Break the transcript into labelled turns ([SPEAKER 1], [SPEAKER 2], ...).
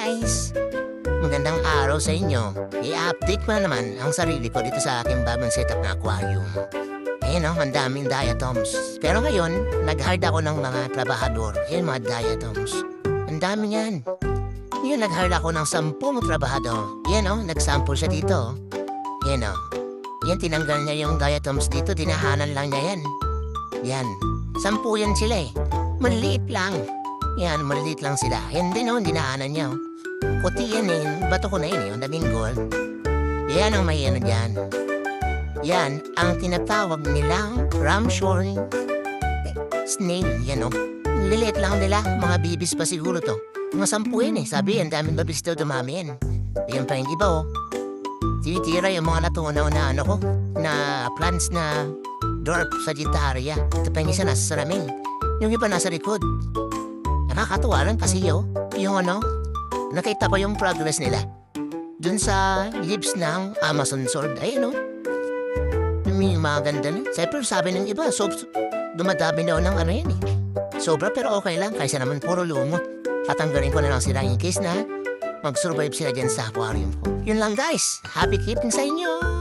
[SPEAKER 1] guys! Magandang araw sa inyo. I-update ko na naman ang sarili ko dito sa aking bagong setup na aquarium. Ayun ang daming diatoms. Pero ngayon, nag-hire ako ng mga trabahador. Ayun mga diatoms. Ang dami yan. Yun, nag-hire ako ng 10 trabahador. Yan nag-sample siya dito. Yan Yan, tinanggal niya yung diatoms dito. Dinahanan lang niya yan. Yan. 10 yan sila eh. Maliliit lang. Yan, maliliit lang sila. Yan din dinahanan niya. Puti yan eh. Bato ko na yun daming gold. Yan ang may dyan. Yan ang tinatawag nilang ramshorn snail. Yan liliit lang nila. Mga bibis pa siguro to. Mga 10 yan eh. Sabi yan, daming babis daw dumami yan. Yan pa yung iba tinitira yung mga natunaw na na plants na dwarf sagittaria. Ito pa yung isa nasa salamin. Yung iba nasa likod. Nakakatuwa lang kasi yung nakita ko yung progress nila. Dun sa leaves ng Amazon sword. Ayun may mga ganda na. Siyempre sabi ng iba, dumadami daw ng yan eh. Sobra pero okay lang. Kaysa naman puro lumot. Tatanggalin ko na lang sila in case na mag-survive sila dyan sa aquarium ko. Yun lang guys. Happy keeping sa inyo!